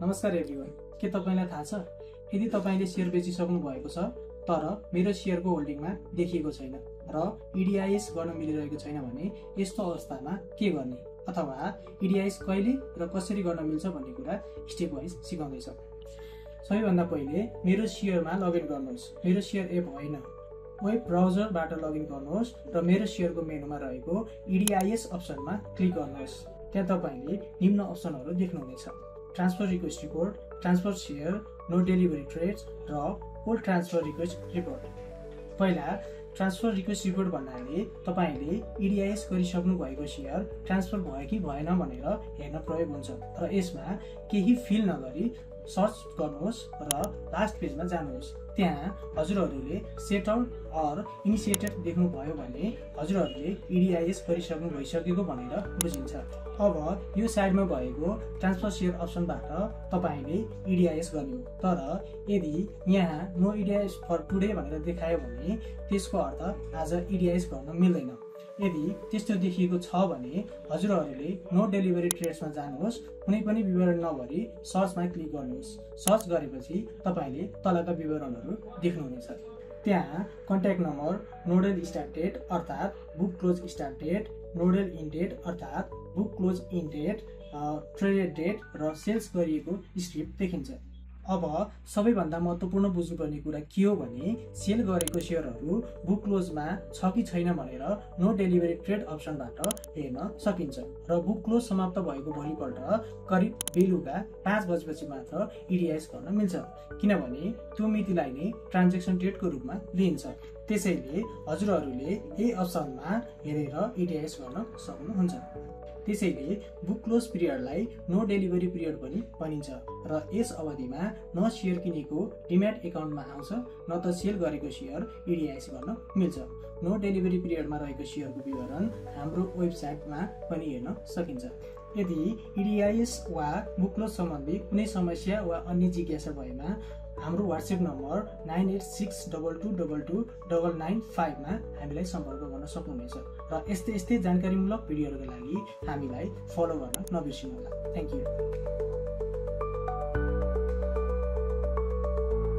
नमस्कार एभ्रिवान, के तपाईलाई थाहा छ यदि तपाईले शेयर बेचिसक्नु भएको छ तर मेरो शेयरको होल्डिङमा देखिएको छैन र इडिआइएस गर्न मिलिरहेको छैन भने यस्तो अवस्थामा के गर्ने अथवा इडिआइएस कहिले र कसरी गर्न मिल्छ भन्ने कुरा स्टेप वाइज सिकाउँदै छ। सबैभन्दा पहिले मेरो शेयरमा लगइन गर्नुहोस्। मेरो शेयर एप होइन, वेब ब्राउजरबाट लगइन गर्नुहोस् र मेरो शेयरको मेनुमा रहेको इडिआइएस अप्सनमा क्लिक गर्नुहोस्। त्यहाँ तपाईले निम्न अप्सनहरू देख्नुहुनेछ: transfer request report, transfer share, no delivery trades र ओल्ड ट्रान्सफर रिक्वेस्ट रिपोर्ट। पहिला ट्रान्सफर रिक्वेस्ट रिपोर्ट भन्नाले तपाईले इडिआइएस गरिसक्नु भएको शेयर ट्रान्सफर भयो कि भएन भनेर हेर्न प्रयोग हुन्छ र यसमा केही फिल नगरी सर्च गर्नुहोस् र लास्ट पेजमा जानुहोस्। त्यहाँ हजुरहरूले सेटल्ड अर इनिसिएटेड देख्नुभयो भने हजुरहरूले इडिआइएस गरिसक्नु भइसकेको भनेर बुझिन्छ। अब यो साइडमा भएको ट्रान्सफर शेयर अप्सनबाट तपाईले इडिआइएस गर्ने हो, तर यदि यहाँ नो इडिआइएस फर टुडे भनेर देखायो भने त्यसको अर्थ आज इडिआइएस गर्न मिल्दैन। यदि त्यस्तो देखिएको छ भने हजुरहरूले नो डेलिभरी ट्रेड्समा जानुहोस्, कुनै पनि विवरण नभरी सर्चमा क्लिक गर्नुहोस्। सर्च गरेपछि तपाईले तलका विवरणहरू देख्नुहुनेछ। त्यहाँ contact number, nodal start date अर्थात् book close start date, nodal in date अर्थात् book close in date, traded date र सेल्स गरिएको स्क्रिप्ट देखिन्छ। अब सबैभन्दा महत्त्वपूर्ण बुझ्नुपर्ने कुरा के हो भने सेल गरेको शेयरहरू बुक क्लोजमा छ कि छैन भनेर नो डेलिभरी ट्रेड अप्सनबाट हेर्न सकिन्छ र बुक क्लोज समाप्त भएको भोलिपल्ट करिब बेलुका 5 बजेपछि मात्र इडिआइएस गर्न मिल्छ, किनभने त्यो मितिलाई नै ट्रान्जेक्सन डेटको रूपमा लिइन्छ। त्यसैले हजुरहरूले यही अप्सनमा हेरेर इडिआइएस गर्न सक्नुहुन्छ। त्यसैले बुक क्लोज पिरियडलाई नो डेलिभरी पिरियड पनि भनिन्छ र यस अवधिमा न शेयर किनेको डिम्याट एकाउन्टमा आउँछ न त सेल गरेको शेयर इडिआइएस गर्न मिल्छ। नो डेलिभरी पिरियडमा रहेको शेयरको विवरण हाम्रो वेबसाइटमा पनि हेर्न सकिन्छ। यदि इडिआइएस वा बुक क्लोज सम्बन्धी कुनै समस्या वा अन्य जिज्ञासा भएमा हाम्रो वाट्सएप नम्बर 9862222995 मा हामीलाई सम्पर्क गर्न सक्नुहुनेछ र यस्तै जानकारीमूलक भिडियोहरूका लागि हामीलाई फलो गर्न नबिर्सिनुहोला। Thank you.